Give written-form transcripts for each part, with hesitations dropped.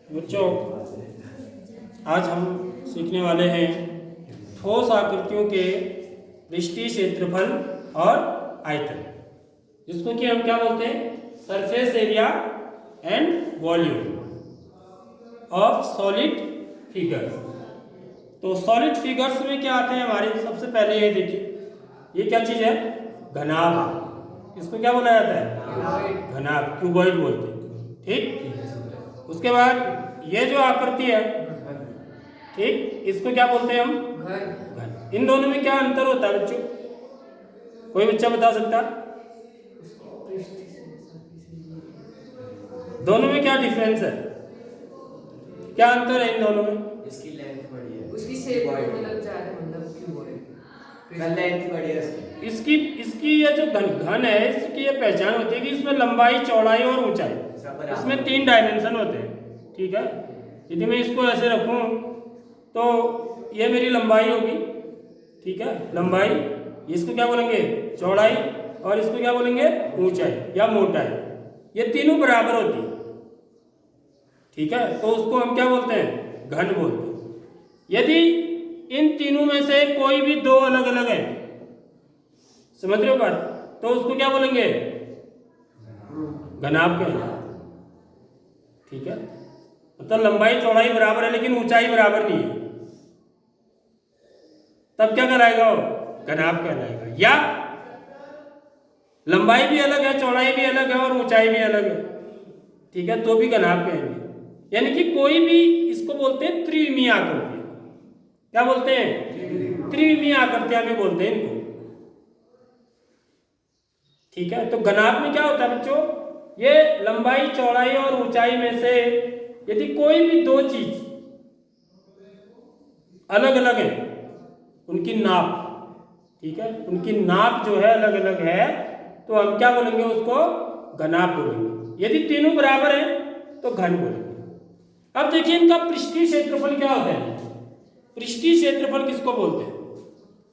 बच्चों, आज हम सीखने वाले हैं ठोस आकृतियों के पृष्ठीय क्षेत्रफल और आयतन, जिसको कि हम क्या बोलते हैं, surface area and volume of solid figures. तो सॉलिड फिगर्स में क्या आते हैं हमारे, सबसे पहले ये देखिए, ये क्या चीज़ है, घनाभ। इसको क्या बोला जाता है, घनाभ, क्यूबॉइड बोलते हैं। ठीक, उसके बाद ये जो आकृति है, ठीक, इसको क्या बोलते हैं हम, घन। इन दोनों में क्या अंतर होता है बच्चों, कोई बच्चा बता सकता, दोनों में क्या डिफरेंस है, क्या अंतर है इन दोनों में? इसकी लेंथ बड़ी है, उसकी शेप मतलब ज्यादा, मतलब क्यूबॉइड लेंथ बड़ी है इसकी इसकी ये जो घन है, इसकी ये पहचान होती है कि इसमें लंबाई, चौड़ाई और ऊंचाई, इसमें 3 डायमेंशन होते हैं। ठीक है, यदि मैं इसको ऐसे रखूं तो ये मेरी लंबाई होगी। ठीक है, लंबाई, इसको क्या बोलेंगे, चौड़ाई, और इसको क्या बोलेंगे, ऊंचाई या मोटाई। ये तीनों बराबर होती है। ठीक है, तो उसको हम क्या बोलते हैं, घन बोलते हैं। यदि इन तीनों में से कोई भी दो अलग अलग है, समझ रहे हो बात, तो उसको क्या बोलेंगे, घनाभ कहेंगे। ठीक है, मतलब लंबाई चौड़ाई बराबर है लेकिन ऊंचाई बराबर नहीं है, तब क्या कहलाएगा वो, घनाभ कहलाएगा। या लंबाई भी अलग है, चौड़ाई भी अलग है और ऊंचाई भी अलग है, ठीक है, तो भी घनाभ कहेंगे। यानी कि कोई भी, इसको बोलते हैं त्रिविमीय आकृति। क्या बोलते हैं, त्रिविमीय आकृतियां भी बोलते हैं इनको। ठीक है, तो घनाभ में क्या होता है बच्चों, ये लंबाई, चौड़ाई और ऊंचाई में से यदि कोई भी दो चीज अलग अलग है, उनकी नाप, ठीक है, उनकी नाप जो है अलग अलग है, तो हम क्या बोलेंगे, उसको घनाभ बोलेंगे। यदि तीनों बराबर हैं तो घन बोलेंगे। अब देखिए इनका पृष्ठीय क्षेत्रफल क्या होता है। पृष्ठीय क्षेत्रफल किसको बोलते हैं,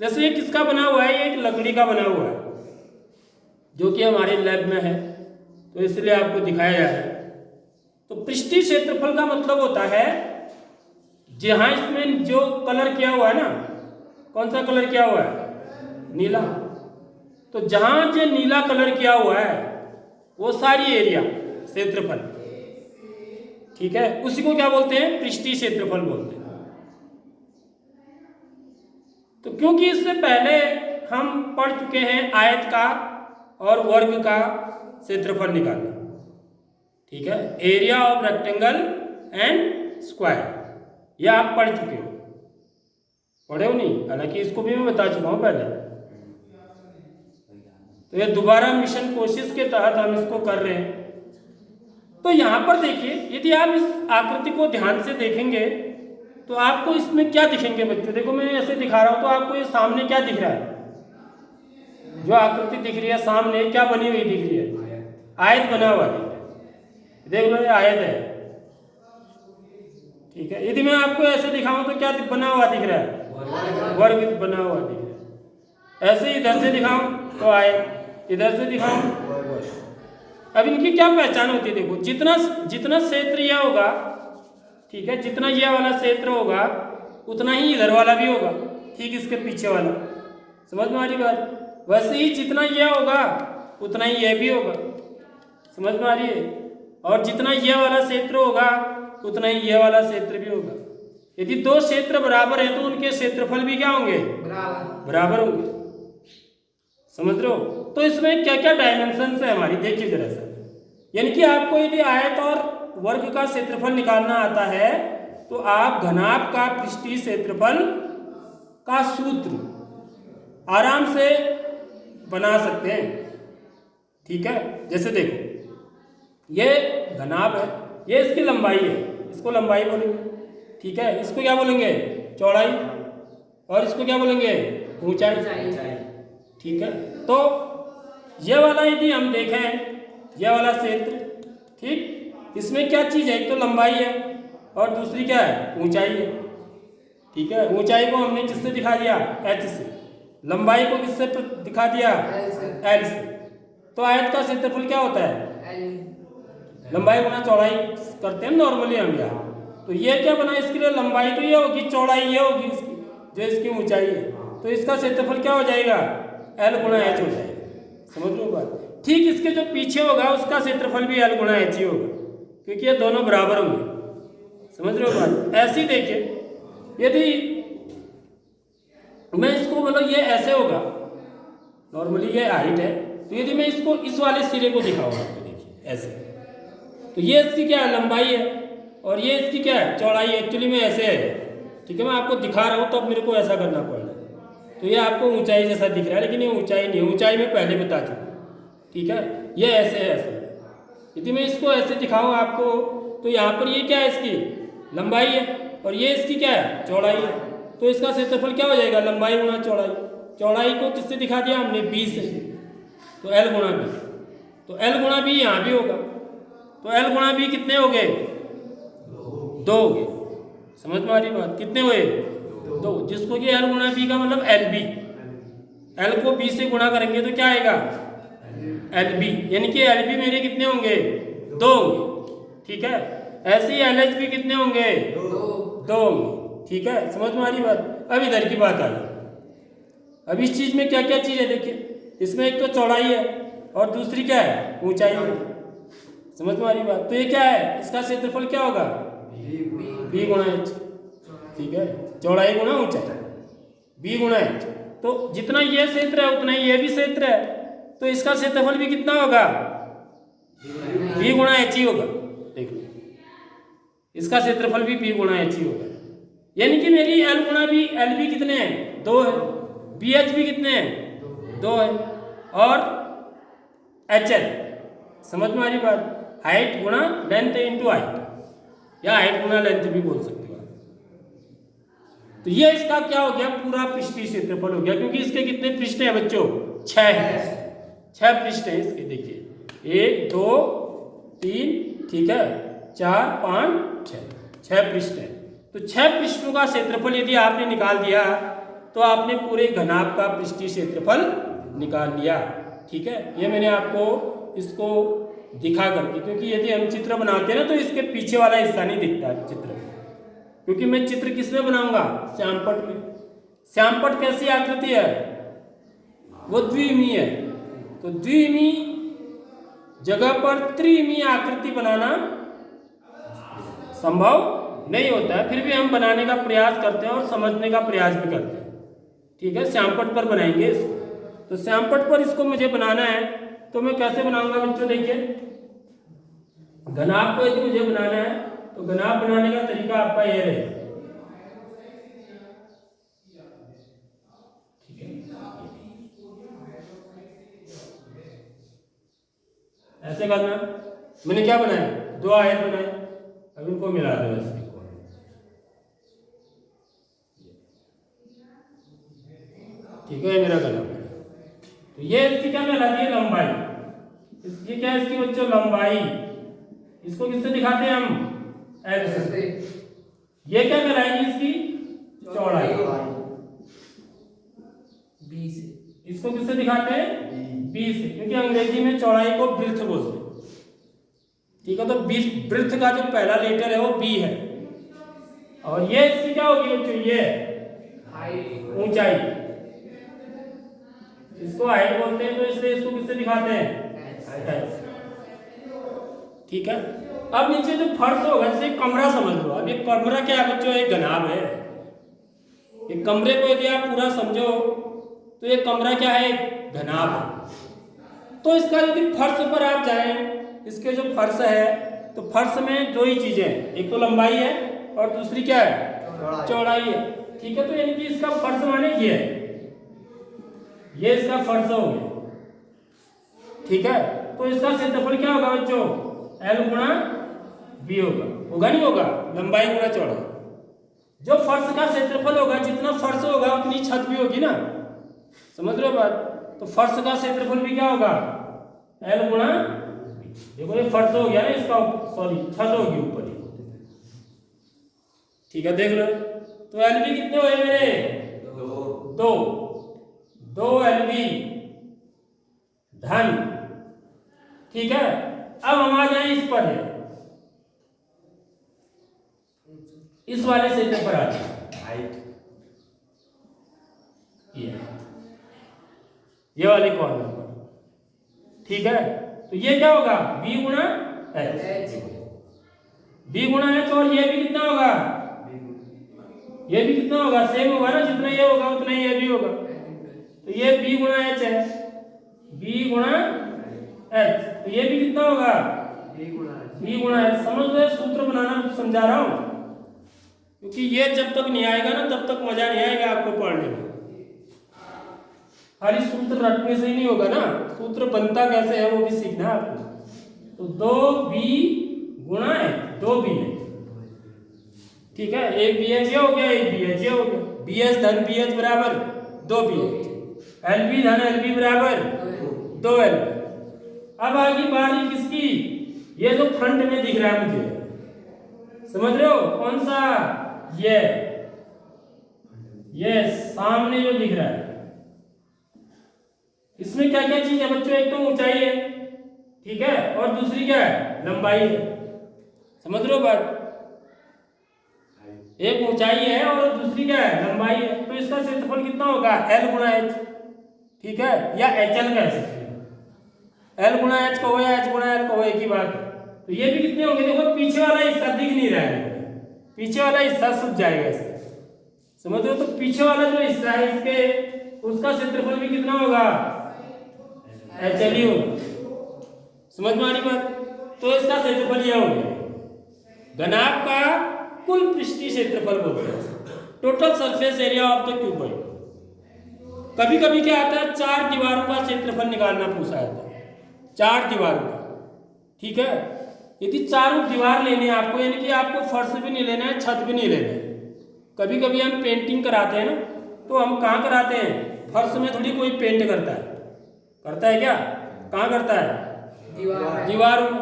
जैसे ये किसका बना हुआ है, ये एक लकड़ी का बना हुआ है जो कि हमारे लैब में है, तो इसलिए आपको दिखाया जा रहा है। तो पृष्ठीय क्षेत्रफल का मतलब होता है, जहां इसमें जो कलर किया हुआ है ना, कौन सा कलर किया हुआ है, नीला, तो जहां जो नीला कलर किया हुआ है वो सारी एरिया, क्षेत्रफल, ठीक है, उसी को क्या बोलते हैं, पृष्ठीय क्षेत्रफल बोलते हैं। तो क्योंकि इससे पहले हम पढ़ चुके हैं आयत का और वर्ग का क्षेत्रफल निकालना, ठीक है, area of rectangle and square, यह आप पढ़ चुके हो, पढ़े हो नहीं, हालांकि इसको भी मैं बता चुका हूं पहले। तो ये दोबारा मिशन कोशिश के तहत हम इसको कर रहे हैं। तो यहां पर देखिए, यदि आप इस आकृति को ध्यान से देखेंगे तो आपको इसमें क्या दिखेंगे बच्चों, देखो मैं ऐसे दिखा रहा हूं तो आपको ये सामने क्या दिख रहा है, जो आकृति दिख रही है सामने, क्या बनी हुई दिख रही है, आयत बना हुआ दिख रहा है। देख लो ये आयत है। ठीक है, यदि मैं आपको ऐसे दिखाऊं तो क्या बना हुआ दिख रहा है, वर्ग बना हुआ दिख रहा है। ऐसे इधर से दिखाऊं तो आयत, इधर से दिखाऊं वर्ग। अब इनकी क्या पहचान होती है, देखो जितना जितना क्षेत्र यह होगा, ठीक है, जितना यह वाला क्षेत्र होगा उतना ही इधर वाला भी होगा, ठीक इसके पीछे वाला, समझ में आ रही बात। वैसे ही जितना यह होगा उतना ही यह भी होगा, समझ में आ रही है। और जितना यह वाला क्षेत्र होगा उतना ही यह वाला क्षेत्र भी होगा। यदि दो क्षेत्र बराबर है तो उनके क्षेत्रफल भी क्या होंगे, बराबर होंगे, समझ रहे हो। तो इसमें क्या क्या डायमेंशन है हमारी, देखिए जरा सा। यानी कि आपको यदि आयत और वर्ग का क्षेत्रफल निकालना आता है तो आप घनाभ का पृष्ठीय क्षेत्रफल का सूत्र आराम से बना सकते हैं। ठीक है, जैसे देखो ये घनाभ है, ये इसकी लंबाई है, इसको लंबाई बोलेंगे। ठीक है, इसको क्या बोलेंगे, चौड़ाई, और इसको क्या बोलेंगे, ऊंचाई। ठीक है, तो यह वाला यदि हम देखें, यह वाला क्षेत्र, ठीक, इसमें क्या चीज है, एक तो लंबाई है और दूसरी क्या है, ऊंचाई है। ठीक है, ऊंचाई को हमने किससे दिखा दिया, h से, लंबाई को किससे दिखा दिया, l से। तो आयत का क्षेत्रफल क्या होता है, लंबाई गुना चौड़ाई करते हैं नॉर्मली हम यहाँ। तो ये क्या बना, इसके लिए लंबाई तो ये होगी, चौड़ाई ये होगी इसकी, जो इसकी ऊंचाई है। तो इसका क्षेत्रफल क्या हो जाएगा, L गुना H हो जाएगा। समझ लो बात। ठीक इसके जो पीछे होगा उसका क्षेत्रफल भी L गुना H ही होगा, क्योंकि ये दोनों बराबर होंगे। समझ रहे हो बात। ऐसे ही देखिए, यदि मैं इसको मतलब ये ऐसे होगा, नॉर्मली ये हाइट है, तो यदि मैं इसको इस वाले सिरे को दिखाऊंगा, देखिए ऐसे, तो ये इसकी क्या है, लंबाई है, और ये इसकी क्या है, चौड़ाई। एक्चुअली में ऐसे है, ठीक है, मैं आपको दिखा रहा हूँ तो अब मेरे को ऐसा करना पड़ रहा है। तो ये आपको ऊंचाई जैसा दिख रहा है, लेकिन ये ऊंचाई नहीं है, ऊंचाई मैं पहले बता चुका। ठीक है, ये ऐसे है, ऐसे है। यदि मैं इसको ऐसे दिखाऊँ आपको, तो यहाँ पर ये क्या है, इसकी लंबाई है, और ये इसकी क्या है, चौड़ाई है। तो इसका क्षेत्रफल क्या हो जाएगा, लंबाई गुना चौड़ाई। चौड़ाई को किससे दिखा दिया हमने, बी से, तो L गुना बी। तो L गुना बी यहाँ भी होगा, तो L गुना बी कितने हो गए, 2 हो गए। समझ में आ रही बात, कितने हुए, 2, जिसको कि L गुना बी का मतलब LB। L को B से गुणा करेंगे तो क्या आएगा, LB, यानी कि LB मेरे कितने होंगे, 2 होंगे। ठीक है, ऐसे ही LH भी कितने होंगे, 2 होंगे। ठीक है, समझ में आ रही बात। अब इधर की बात आ गई। अब इस चीज में क्या क्या चीज है, देखिए, इसमें एक तो चौड़ाई है और दूसरी क्या है, ऊंचाई है। समझ में आ रही बात। तो ये क्या है, इसका क्षेत्रफल क्या होगा, B गुना H। ठीक है, चौड़ाई गुना ऊंचाई, B गुना H। तो जितना ये क्षेत्र है उतना ही ये भी क्षेत्र है, तो इसका क्षेत्रफल भी कितना होगा, B गुना H ही होगा। देखो, इसका क्षेत्रफल भी B गुना H ही होगा। यानी कि मेरी L गुना B, LB कितने हैं, 2 है, BH भी कितने हैं, 2 है, और HL, समझ में आ रही बात, हाइट गुना लेंथ इंटू हाइट, या हाइट गुना लेंथ भी बोल सकते हो। तो ये इसका क्या हो गया, पूरा पृष्ठीय क्षेत्रफल हो गया, क्योंकि इसके कितने पृष्ठ हैं बच्चों, 6 है, 6 पृष्ठ हैं इसके। देखिए 1 2 3, ठीक है, 4 5 6 पृष्ठ है। तो 6 पृष्ठों का क्षेत्रफल यदि आपने निकाल दिया, तो आपने पूरे घनाभ का पृष्ठीय क्षेत्रफल निकाल लिया। ठीक है, ये मैंने आपको इसको दिखा करके, क्योंकि यदि हम चित्र बनाते हैं ना, तो इसके पीछे वाला हिस्सा नहीं दिखता चित्र में, क्योंकि मैं चित्र किस में बनाऊंगा, श्यामपट्ट में। श्यामपट्ट कैसी आकृति है, वो द्विमीय है। तो द्विमीय जगह पर त्रिमीय आकृति बनाना संभव नहीं होता है, फिर भी हम बनाने का प्रयास करते हैं और समझने का प्रयास भी करते हैं। ठीक है, श्यामपट्ट पर बनाएंगे इसको। तो श्यामपट्ट पर इसको मुझे बनाना है, तो मैं कैसे बनाऊंगा बच्चों, देखिए, घनाभ को यदि मुझे बनाना है, तो घनाभ बनाने का तरीका आपका ये है। ठीक है, ऐसे करना। मैंने क्या बनाया, 2 आयत बनाए, अब इनको मिला दो ऐसे। ठीक है, मेरा घनाभ। तो ये इसकी क्या कहलाती है, लंबाई। इसकी क्या है, इसकी बच्चों लंबाई। इसको किससे दिखाते हैं हम, L से। ये क्या कहलाएगी, इसकी चौड़ाई, B से। इसको किससे दिखाते हैं, B से, क्योंकि अंग्रेजी में चौड़ाई को ब्रिथ बोलते हैं। ठीक है, तो ब्रिथ का जो पहला लेटर है वो B है, और ये इसकी क्या होगी बच्चों, ये ऊंचाई, इसको हाइट बोलते हैं, तो इसलिए इसको किससे दिखाते हैं, H। ठीक है, अब नीचे जो फर्श होगा, जैसे कमरा समझ लो। अब ये कमरा क्या है बच्चों, एक घनाभ है। एक कमरे को यदि आप पूरा समझो, तो ये कमरा क्या है, एक घनाभ है। तो इसका यदि फर्श पर आप जाएं, इसके जो फर्श है, तो फर्श में 2 ही चीजें हैं, एक तो लंबाई है और दूसरी क्या है, चौड़ाई है। ठीक है, तो यानी कि इसका फर्श माने ये है, ये इसका फर्श हो गया। ठीक है, तो इसका क्षेत्रफल क्या होगा बच्चों, L गुना B होगा नहीं होगा, लंबाई गुना चौड़ाई। जो फर्श का क्षेत्रफल होगा, जितना फर्श होगा उतनी छत भी होगी ना, समझ रहे हो बात। तो फर्श का क्षेत्रफल भी क्या होगा, L गुना, देखो ये फर्श हो गया ना इसका, सॉरी छत होगी ऊपर ही। ठीक है, देख लो। तो LB कितने हुए मेरे, 2 LB धन। ठीक है, अब हम आ जाए इस पर है, इस वाले क्षेत्र पर आ जाए, ये वाले कॉर्नर पर, ठीक है। तो ये क्या होगा, बी गुणा एच, बी गुणा एच, और ये भी कितना होगा, ये भी कितना होगा, सेम होगा ना, जितना ये होगा उतना ही ये भी होगा। तो ये बी गुणा एच है, बी गुणा एच, तो ये भी कितना होगा, बी गुणा एच। समझ लो, सूत्र बनाना समझा रहा हूं, क्योंकि ये जब तक नहीं आएगा ना तब तक मजा नहीं आएगा आपको पढ़ने में। खाली सूत्र रटने से ही नहीं होगा ना, सूत्र बनता कैसे है वो भी सीखना है आपको। तो 2b गुणा एच, 2b है, ठीक है। एक बी एच ये हो गया, एक बी एच ये हो गया, बी एच धन बी एच बराबर 2b, एल बी धन एल बी बराबर 2l। अब आगे बारी किसकी, ये जो फ्रंट में दिख रहा है मुझे, समझ रहे हो कौन सा, ये सामने जो दिख रहा है, इसमें क्या क्या चीज है बच्चों, एक तो ऊंचाई है, ठीक है, और दूसरी क्या है, लंबाई है। समझ रहे हो बात, एक ऊंचाई है और दूसरी क्या है, लंबाई है। तो इसका क्षेत्रफल कितना होगा, एल गुणा एच, ठीक है, या एच एल कह सकते हैं। एल गुणा एच कहो या एच गुणा एल कहो, एक ही बात है। तो ये भी कितने होंगे, देखो पीछे वाला हिस्सा दिख नहीं रहा है, पीछे वाला हिस्सा सूख जाएगा इससे, समझ रहे हो। तो पीछे वाला जो हिस्सा है इसके, उसका क्षेत्रफल भी कितना होगा, एच एल ही होगा। समझ में आ रही बात। तो इसका क्षेत्रफल यह हो गया, घनाभ का कुल पृष्ठीय क्षेत्रफल बोलते हैं, total surface area of the cuboid. कभी कभी क्या आता है, 4 दीवारों का क्षेत्रफल निकालना पूछा जाता है, 4 दीवारों का, ठीक है। यदि चारों दीवार लेने हैं आपको, यानी कि आपको फर्श भी नहीं लेना है, छत भी नहीं लेना है। कभी कभी हम पेंटिंग कराते हैं ना, तो हम कहाँ कराते हैं, फर्श में थोड़ी कोई पेंट करता है क्या, कहाँ करता है, दीवारों में।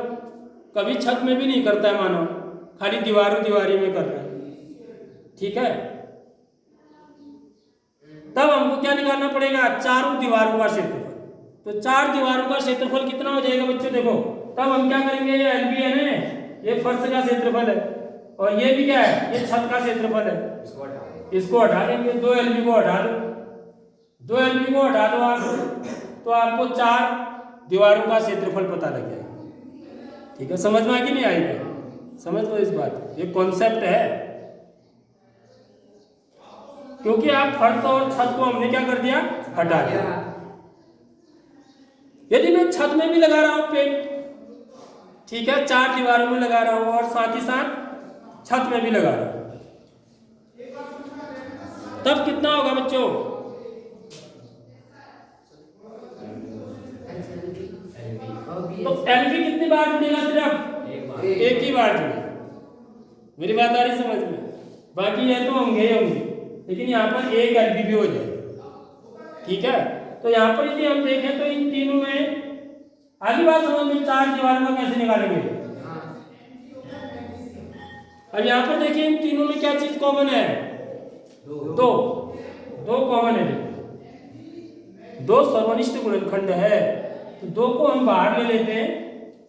कभी छत में भी नहीं करता है मानो, खाली दीवारी में कर रहा है, ठीक है। तब हमको क्या निकालना पड़ेगा, चारों दीवारों का क्षेत्रफल। तो 4 दीवारों का क्षेत्रफल कितना हो जाएगा बच्चों, देखो। तब हम क्या करेंगे, ये एल बी है ना, ये फर्श का क्षेत्रफल है, और ये भी क्या है, ये छत का क्षेत्रफल है, इसको हटा देंगे, 2 एल बी को हटा दो, 2 एल बी को हटा दो आप, तो आपको 4 दीवारों का क्षेत्रफल पता लग जाएगा, ठीक है। समझ में आ कि नहीं आएगा, समझ लो इस बात, ये कॉन्सेप्ट है। क्योंकि आप फर्श और छत को हमने क्या कर दिया, हटा दिया। यदि मैं छत में भी लगा रहा हूं पेंट, ठीक है, 4 दीवारों में लगा रहा हूं और साथ ही साथ छत में भी लगा रहा हूं, तब कितना होगा बच्चों, तो एल बी कितनी बार जुड़ेगा, सिर्फ एक ही बार जुड़ेगा। मेरी बात आ रही समझ में, बाकी ये तो होंगे, लेकिन यहाँ पर एक एल बी भी हो जाए, ठीक है। तो यहाँ पर यदि हम देखें तो इन तीनों में, आगे बात समझ में, 4 दीवारों का कैसे निकालेंगे। अब यहाँ पर देखिए इन तीनों में क्या चीज कॉमन है, दो कॉमन है, 2 सर्वनिष्ठ गुणनखंड है। तो 2 को हम बाहर ले लेते हैं,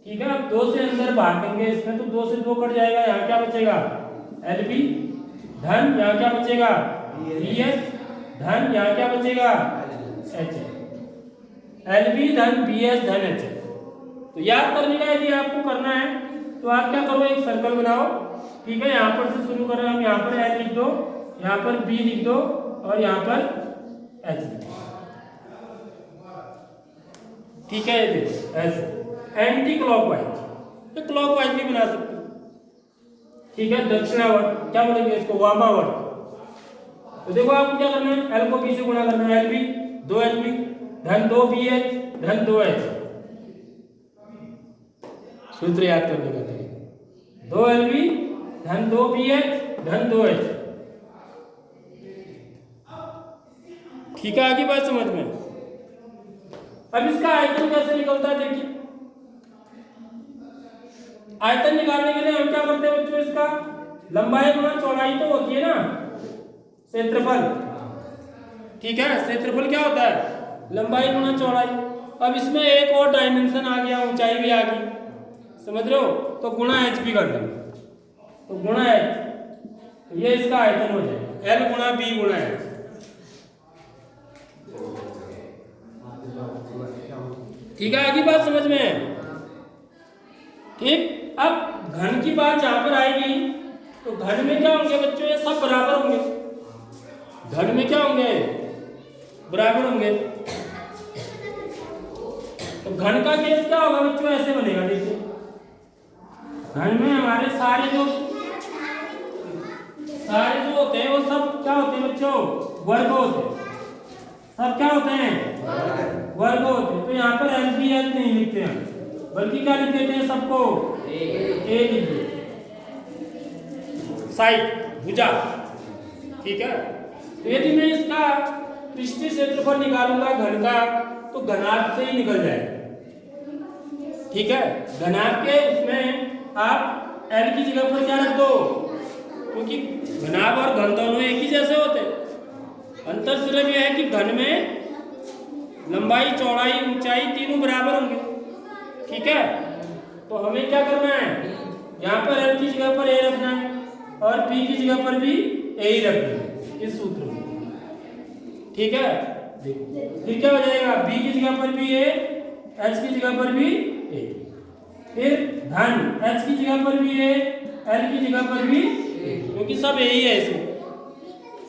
ठीक है। अब 2 से अंदर बाहर देंगे इसमें, तो 2 से 2 कट जाएगा, यहाँ क्या बचेगा, एल बी धन, यहाँ क्या बचेगा, बी एच धन, यहाँ क्या बचेगा, एच, एल बी धन बी एच धन एच। तो याद करने का यदि आपको करना है तो आप क्या करो, एक सर्कल बनाओ, ठीक है। यहाँ पर से शुरू करें हम, यहाँ पर एल लिख दो, यहाँ पर बी लिख दो, और यहाँ पर एच लिख दो, ठीक है। ये ऐसे एंटी क्लॉकवाइज, तो क्लॉकवाइज भी बना सकते हैं, ठीक है। दक्षिणावर्त क्या बोलेंगे इसको, वामावर्त। तो देखो आपको क्या करना है, एल को बी से गुणा करना है, एल बी 2 एल बी धन 2 बी एच धन 2 एच। सूत्र याद करने का तरीका, 2 एल बी धन 2 बी एच धन 2 एच, ठीक है। आगे बात समझ में। अब इसका आयतन कैसे निकलता है, देखिए। आयतन निकालने के लिए हम क्या करते हैं बच्चों, इसका लंबाई गुणा चौड़ाई तो होती है ना, क्षेत्रफल, ठीक है। क्षेत्रफल क्या होता है, लंबाई गुणा चौड़ाई। अब इसमें एक और डायमेंशन आ गया, ऊंचाई भी आ गई। समझ रहे हो? तो गुणा एच भी कर देंगे, तो गुणा एच, ये इसका आयतन हो जाएगा एल गुणा बी गुणा एच। ठीक है, आगे बात समझ में है? ठीक, अब घन की बात जहां पर आएगी तो घन में क्या होंगे बच्चों? ये सब बराबर होंगे, घन में क्या होंगे? बराबर होंगे। तो घन का केस क्या होगा बच्चों? ऐसे बनेगा, देखिए घन में हमारे सारे जो होते हैं वो सब क्या होते हैं बच्चों? वर्ग होते हैं, सब क्या होते हैं? वर्ग होते हैं। तो यहाँ पर एल बी एच नहीं लिखते हैं, बल्कि क्या लिख देते हैं? सबको ए लिख देते, साइड भुजा। ठीक है, तो यदि मैं इसका पृष्ठीय क्षेत्रफल निकालूंगा घन का, तो घनाभ से ही निकल जाएगा। ठीक है, घनाभ के उसमें आप एल की जगह पर क्या रख दो, क्योंकि घनाभ और घन दोनों एक ही जैसे होते हैं। अंतर सिर्फ यह है कि घन में लंबाई चौड़ाई ऊंचाई तीनों बराबर होंगे। ठीक है, तो हमें क्या करना है? यहाँ पर एल की जगह पर ए रखना है और पी की जगह पर भी ए ही रखना है इस सूत्र में। ठीक है, फिर क्या हो जाएगा? बी की जगह पर भी ए, एच की जगह पर भी ए, फिर धन एच की जगह पर भी ए, एल की जगह पर भी ए, क्योंकि सब ए ही है इसमें।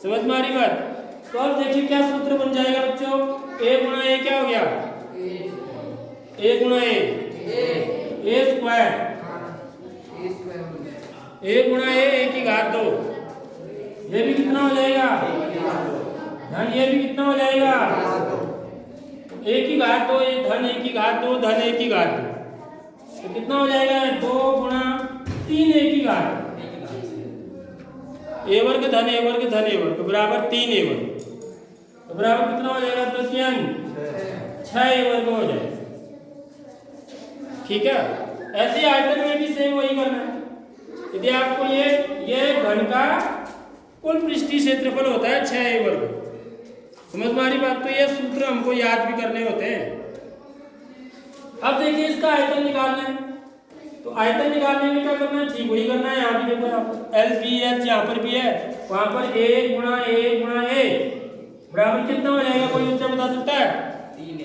समझ में आ रही बात? तो अब देखिए क्या सूत्र बन जाएगा बच्चों? ए गुणा ए क्या हो गया? ए गुणा ए स्क्वायर, ए गुणा ए की घात 2, ये भी कितना हो जाएगा? धन ये भी कितना हो जाएगा? ए की घात 2, ये धन ए की घात 2, धन ए की घात 2, तो कितना हो जाएगा? 2 गुणा 3 ए की घात, ए वर्ग धन ए वर्ग धन ए वर्ग बराबर 3 ए वर्ग, तो बराबर कितना हो जाएगा? तृतीयांक 6 ए वर्ग हो जाएगा। ठीक है, ऐसे आयतन में भी सेम वही करना है। यदि आपको ये घन का कुल पृष्ठीय क्षेत्रफल होता है 6 ए वर्ग। समझ में आ रही बात? तो ये सूत्र हमको याद भी करने होते हैं। अब देखिए इसका आयतन निकालना है, तो आयतन निकालने में क्या करना है? ठीक वही करना है। यहाँ भी देखो, आप एल बी एच यहाँ पर भी है, वहां पर ए गुणा ए बराबर कितना हो जाएगा? कोई बच्चा बता सकता है? 3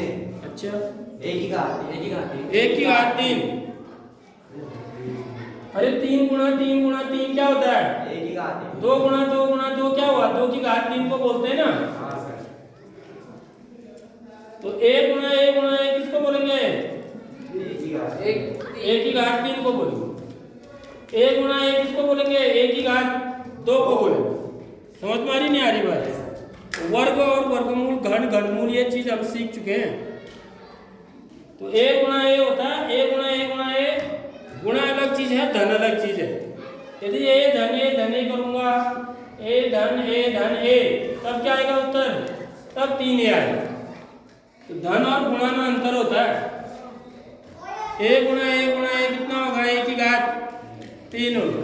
है। अच्छा, एक ही घात 3। अरे 3 गुणा 3 क्या होता है? 1 की घात 2 गुणा 2 क्या हुआ? 2 की घात 3 को बोलते हैं ना। हाँ सर। तो ए गुणा ए किसको बोलेंगे? 1 की घात ए की घात 3 को बोलेंगे। ए गुणा ए किसको बोलेंगे? ए की घात 2 को बोलेंगे। समझ में आ रही नहीं आ रही बात? वर्ग और वर्गमूल घनमूल ये चीज हम सीख चुके हैं। तो ए गुणा ए होता है, ए गुणा ए, गुणा अलग चीज है, धन अलग चीज है। यदि ए धन ए करूंगा, ए धन ए, तब क्या आएगा उत्तर? तब 3 ए आएगा। तो धन और गुणा में अंतर होता है। ए गुणा ए कितना होगा? ए की घात 3 होगा।